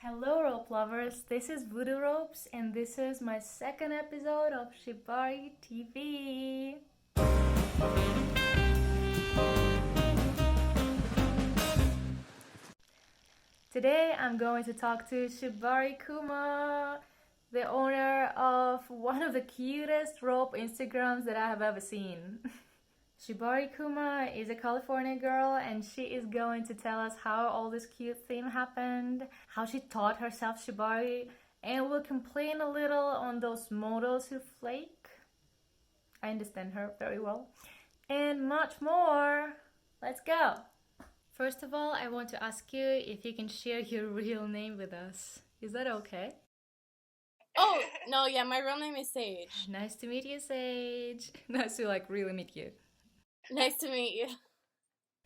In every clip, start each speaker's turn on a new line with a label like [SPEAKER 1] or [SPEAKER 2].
[SPEAKER 1] Hello, rope lovers. This is Voudou Ropes, and this is my second episode of Shibari TV. Today, I'm going to talk to Shibari Kuma, the owner of one of the cutest rope Instagrams that I have ever seen. Shibari Kuma is a California girl, and she is going to tell us how all this cute theme happened, how she taught herself Shibari, and will complain a little on those models who flake. I understand her very well. And much more. Let's go. First of all, I want to ask you if you can share your real name with us. Is that okay?
[SPEAKER 2] Oh, no, yeah, my real name is Sage.
[SPEAKER 1] Nice to meet you, Sage. Nice to really meet you.
[SPEAKER 2] Nice to meet you.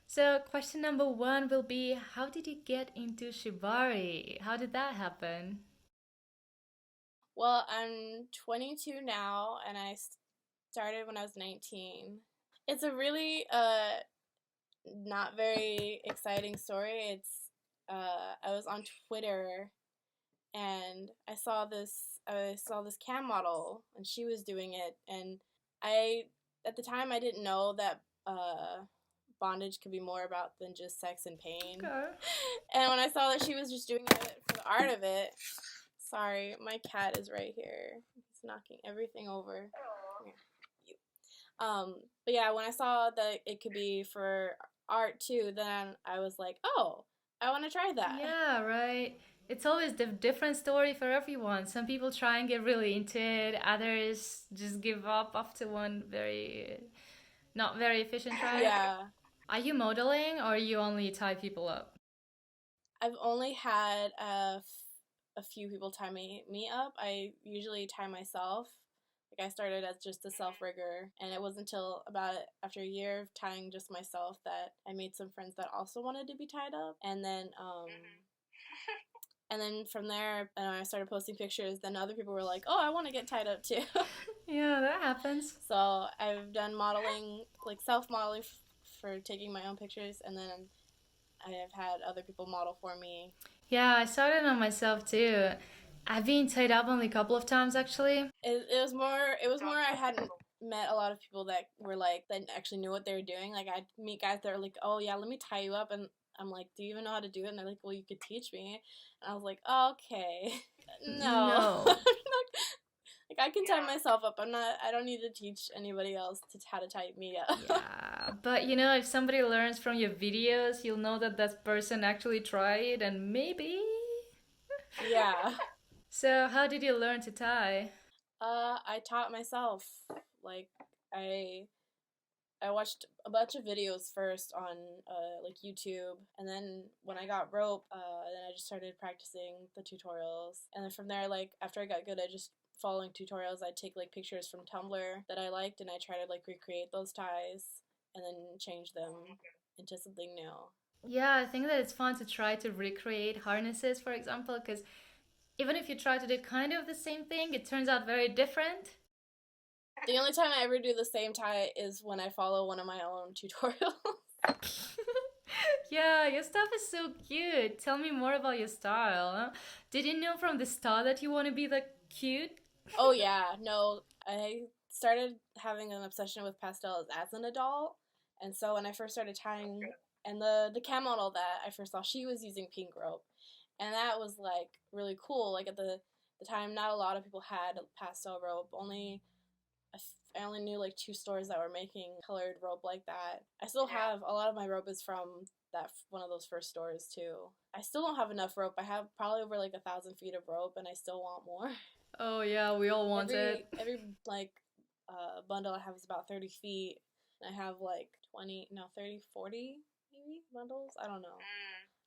[SPEAKER 1] So question number one will be, how did you get into Shibari? How did that happen?
[SPEAKER 2] Well, I'm 22 now, and I started when I was 19. It's a really not very exciting story. It's I was on Twitter, and I saw this cam model, and she was doing it, and at the time I didn't know that bondage could be more about than just sex and pain.
[SPEAKER 1] Okay.
[SPEAKER 2] And when I saw that she was just doing it for the art of it, sorry, my cat is right here. He's knocking everything over. But yeah, when I saw that it could be for art too, then I was like, oh, I want to try that.
[SPEAKER 1] Yeah, right. It's always a different story for everyone. Some people try and get really into it. Others just give up after one not very efficient try.
[SPEAKER 2] Yeah.
[SPEAKER 1] Are you modeling or you only tie people up?
[SPEAKER 2] I've only had a few people tie me up. I usually tie myself. Like I started as just a self-rigger, and it wasn't until after a year of tying just myself that I made some friends that also wanted to be tied up. And then from there, I started posting pictures. Then other people were like, "Oh, I want to get tied up too."
[SPEAKER 1] Yeah, that happens.
[SPEAKER 2] So I've done modeling, like self-modeling for taking my own pictures, and then I have had other people model for me.
[SPEAKER 1] Yeah, I started on myself too. I've been tied up only a couple of times actually.
[SPEAKER 2] It was more I hadn't met a lot of people that were like that actually knew what they were doing. Like I'd meet guys that were like, "Oh yeah, let me tie you up," and I'm like, "Do you even know how to do it?" And they're like, "Well, you could teach me." And I was like, "Okay, no." Like I can tie myself up. I don't need to teach anybody else how to tie me up.
[SPEAKER 1] Yeah, but if somebody learns from your videos, you'll know that person actually tried, and maybe.
[SPEAKER 2] Yeah.
[SPEAKER 1] So how did you learn to tie?
[SPEAKER 2] I taught myself. Like I watched a bunch of videos first on like YouTube, and then when I got rope, then I just started practicing the tutorials, and then from there, like after I got good at just following tutorials, I'd take like pictures from Tumblr that I liked, and I try to like recreate those ties and then change them into something new.
[SPEAKER 1] Yeah, I think that it's fun to try to recreate harnesses, for example, because even if you try to do kind of the same thing, it turns out very different.
[SPEAKER 2] The only time I ever do the same tie is when I follow one of my own tutorials.
[SPEAKER 1] Yeah, your stuff is so cute. Tell me more about your style. Huh? Did you know from the start that you want to be cute?
[SPEAKER 2] Oh yeah, no, I started having an obsession with pastels as an adult, and so when I first started tying, and the cam model that I first saw, she was using pink rope, and that was like really cool. Like at the time, not a lot of people had pastel rope. I only knew like 2 stores that were making colored rope like that. I still have a lot of my rope is from that one of those first stores too. I still don't have enough rope. I have probably over like 1,000 feet of rope, and I still want more.
[SPEAKER 1] Oh yeah, we all want it.
[SPEAKER 2] Every like bundle I have is about 30 feet. I have like 30, 40 maybe bundles. I don't know.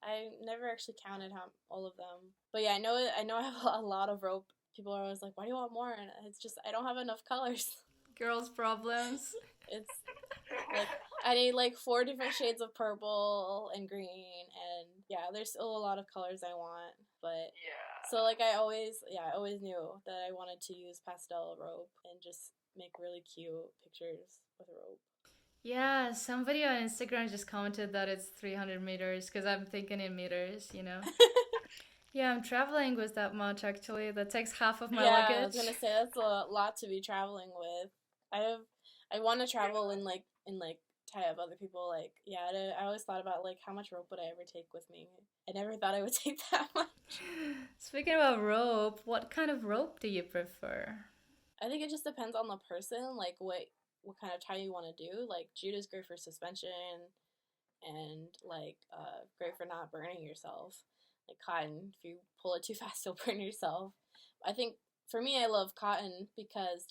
[SPEAKER 2] I never actually counted all of them. But yeah, I know I have a lot of rope. People are always like, "Why do you want more?" And it's just I don't have enough colors.
[SPEAKER 1] Girls' problems.
[SPEAKER 2] It's like I need like 4 different shades of purple and green, and yeah, there's still a lot of colors I want. But so like I always knew that I wanted to use pastel rope and just make really cute pictures with rope.
[SPEAKER 1] Yeah, somebody on Instagram just commented that it's 300 meters because I'm thinking in meters. Yeah, I'm traveling with that much actually. That takes half of my
[SPEAKER 2] Yeah, I was
[SPEAKER 1] luggage.
[SPEAKER 2] gonna say that's a lot to be traveling with. I have, I want to travel and like tie up other people. Like, yeah, I always thought about like how much rope would I ever take with me. I never thought I would take that much.
[SPEAKER 1] Speaking about rope, what kind of rope do you prefer?
[SPEAKER 2] I think it just depends on the person, like what kind of tie you want to do. Like jute is great for suspension, and like great for not burning yourself. Like cotton, if you pull it too fast, you'll burn yourself. I think for me, I love cotton because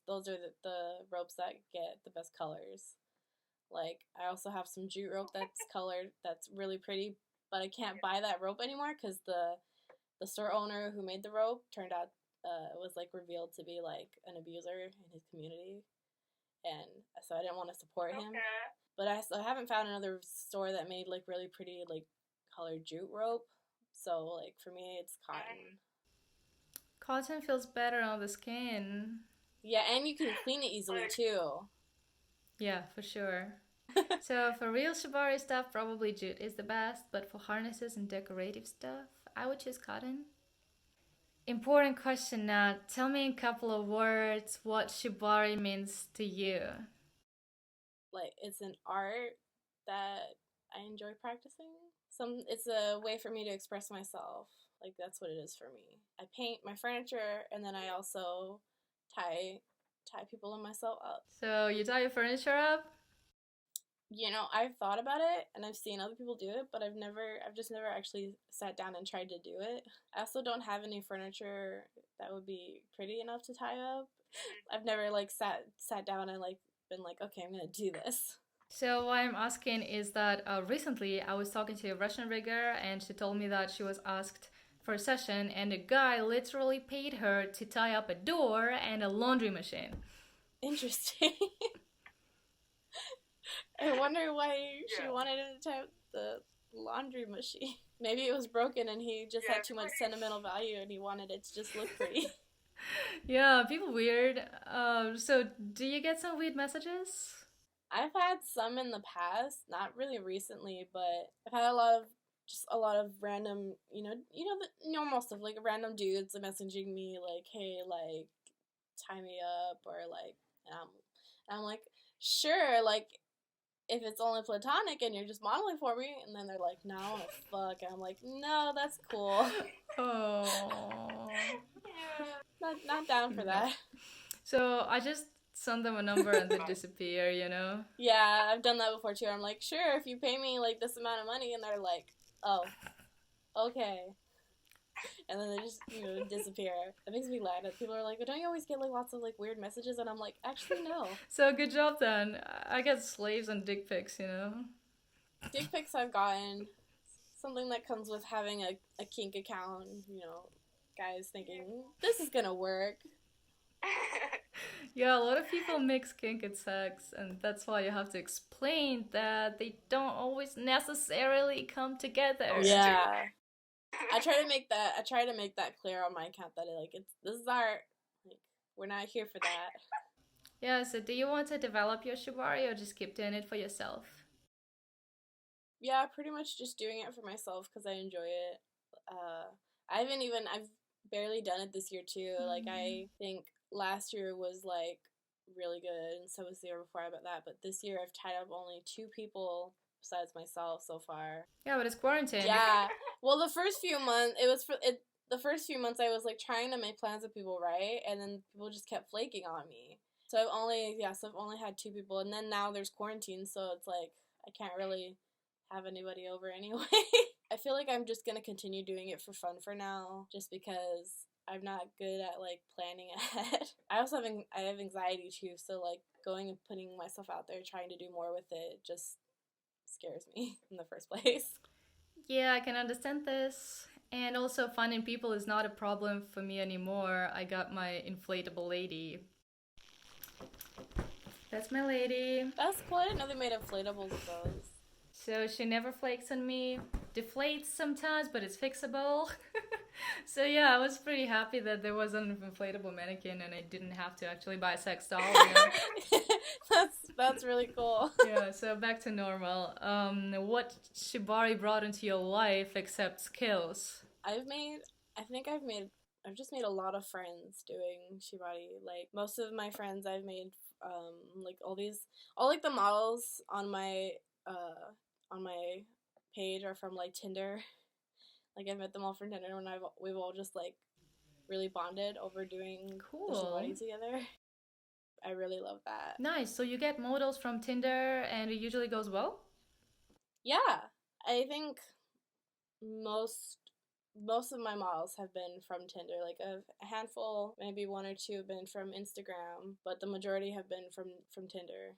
[SPEAKER 2] those are the ropes that get the best colors. Like I also have some jute rope that's colored that's really pretty, but I can't buy that rope anymore because the store owner who made the rope turned out was like revealed to be like an abuser in his community, and so I didn't want to support him. But I still haven't found another store that made like really pretty like colored jute rope. So like for me, it's cotton.
[SPEAKER 1] Cotton feels better on the skin.
[SPEAKER 2] Yeah, and you can clean it easily too.
[SPEAKER 1] Yeah, for sure. So for real shibari stuff, probably jute is the best, but for harnesses and decorative stuff, I would choose cotton. Important question now. Tell me in a couple of words what shibari means to you.
[SPEAKER 2] Like it's an art that I enjoy practicing. It's a way for me to express myself. Like that's what it is for me. I paint my furniture and then I also tie people and myself up.
[SPEAKER 1] So you tie your furniture up?
[SPEAKER 2] I've thought about it and I've seen other people do it, but I've just never actually sat down and tried to do it. I also don't have any furniture that would be pretty enough to tie up. I've never like sat down and like been like, okay, I'm gonna do this.
[SPEAKER 1] So what I'm asking is that recently I was talking to a Russian rigger and she told me that she was asked for a session and a guy literally paid her to tie up a door and a laundry machine.
[SPEAKER 2] Interesting. I wonder why she wanted him to tie up the laundry machine. Maybe it was broken and he just had too much sentimental value and he wanted it to just look pretty.
[SPEAKER 1] Yeah, people weird. So do you get some weird messages?
[SPEAKER 2] I've had some in the past, not really recently, but I've had a lot of random, the normal stuff, like random dudes messaging me like, "Hey, like, tie me up," or like, and I'm like, sure, like, if it's only platonic and you're just modeling for me, and then they're like, "No, I wanna fuck," and I'm like, "No, that's cool."
[SPEAKER 1] Oh.
[SPEAKER 2] Not down for that.
[SPEAKER 1] So I just send them a number and they disappear, you know?
[SPEAKER 2] Yeah, I've done that before too. I'm like, sure, if you pay me like this amount of money, and they're like, oh, okay, and then they just disappear. It makes me laugh. People are like, "But don't you always get like lots of like weird messages?" And I'm like, actually, no.
[SPEAKER 1] So good job then. I get slaves and dick pics, you know?
[SPEAKER 2] Dick pics I've gotten. Something that comes with having a kink account, guys thinking, this is gonna work.
[SPEAKER 1] Yeah, a lot of people mix kink and sex, and that's why you have to explain that they don't always necessarily come together.
[SPEAKER 2] Yeah. I try to make that clear on my account that this is art. Like, we're not here for that.
[SPEAKER 1] Yeah, so do you want to develop your shibari or just keep doing it for yourself?
[SPEAKER 2] Yeah, pretty much just doing it for myself because I enjoy it. I've barely done it this year too. Like I think last year was like really good, and so was the year before that. But this year I've tied up only 2 people besides myself so far.
[SPEAKER 1] Yeah, but it's quarantine.
[SPEAKER 2] Yeah. Well, the first few months the first few months I was like trying to make plans with people, right? And then people just kept flaking on me. So I've only had 2 people, and then now there's quarantine, so it's like I can't really have anybody over anyway. I feel like I'm just gonna continue doing it for fun for now, just because I'm not good at like planning ahead. I have anxiety too, so like going and putting myself out there, trying to do more with it, just scares me in the first place.
[SPEAKER 1] Yeah, I can understand this. And also, finding people is not a problem for me anymore. I got my inflatable lady. That's my lady.
[SPEAKER 2] That's cool. I didn't know they made inflatables of those.
[SPEAKER 1] So she never flakes on me. Deflates sometimes, but it's fixable. So yeah, I was pretty happy that there was an inflatable mannequin and I didn't have to actually buy a sex doll. You
[SPEAKER 2] know? That's really cool.
[SPEAKER 1] Yeah, so back to normal. What shibari brought into your life except skills?
[SPEAKER 2] I've just made a lot of friends doing Shibari. Like most of my friends I've made, like all like the models on my page are from like Tinder. Like I met them all from Tinder, and we've all just like really bonded over doing the Shibari together. I really love that.
[SPEAKER 1] Nice. So you get models from Tinder, and it usually goes well?
[SPEAKER 2] Yeah, I think most of my models have been from Tinder. Like a handful, maybe one or two have been from Instagram, but the majority have been from Tinder.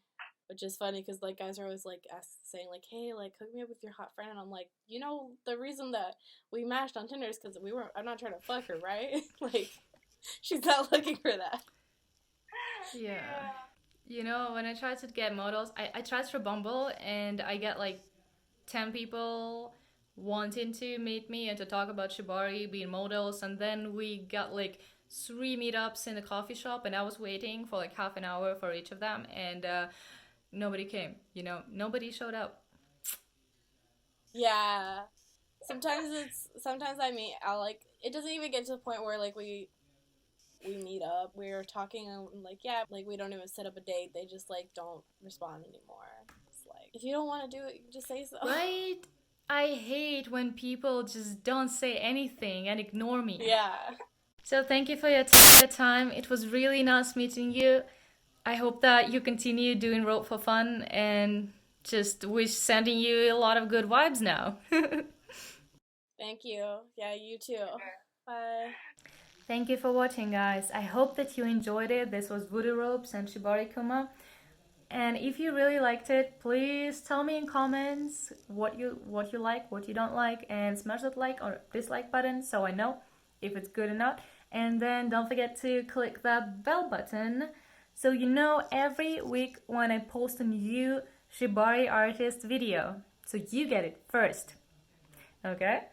[SPEAKER 2] Which is funny because like guys are always like saying like, hey, like hook me up with your hot friend, and I'm like, you know, the reason that we matched on Tinder is because I'm not trying to fuck her, right? Like she's not looking for that.
[SPEAKER 1] Yeah. You know, when I try to get models, I tried through Bumble, and I get like 10 people wanting to meet me and to talk about Shibari, being models, and then we got like 3 meetups in the coffee shop, and I was waiting for like half an hour for each of them, and nobody came. You know, nobody showed up.
[SPEAKER 2] Yeah. Sometimes I'll like, it doesn't even get to the point where like we meet up, we're talking, and like, yeah, like we don't even set up a date, they just like don't respond anymore. It's like, if you don't want to do it, you can just say so.
[SPEAKER 1] Right? I hate when people just don't say anything and ignore me.
[SPEAKER 2] Yeah.
[SPEAKER 1] So thank you for your time. It was really nice meeting you. I hope that you continue doing rope for fun, and just wish sending you a lot of good vibes now.
[SPEAKER 2] Thank you. Yeah, you too. Bye.
[SPEAKER 1] Thank you for watching, guys. I hope that you enjoyed it. This was Voudou Ropes and Shibari Kuma. And if you really liked it, please tell me in comments what you like, what you don't like, and smash that like or dislike button so I know if it's good or not. And then don't forget to click that bell button so you know every week when I post a new Shibari artist video. So you get it first. Okay?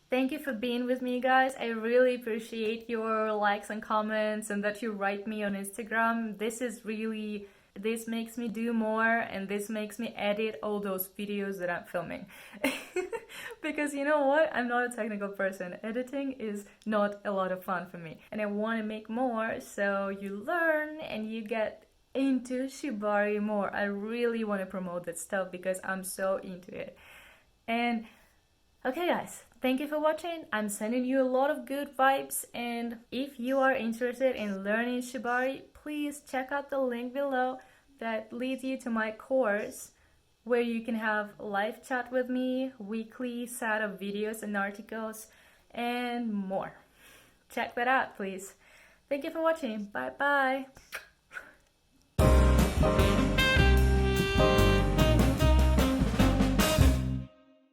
[SPEAKER 1] Thank you for being with me, guys. I really appreciate your likes and comments, and that you write me on Instagram. This makes me do more, and this makes me edit all those videos that I'm filming. Because you know what? I'm not a technical person. Editing is not a lot of fun for me. And I want to make more, so you learn and you get into Shibari more. I really want to promote that stuff because I'm so into it. And okay, guys, thank you for watching. I'm sending you a lot of good vibes, and if you are interested in learning Shibari, please check out the link below that leads you to my course, where you can have live chat with me, weekly set of videos and articles, and more. Check that out, please. Thank you for watching. Bye bye.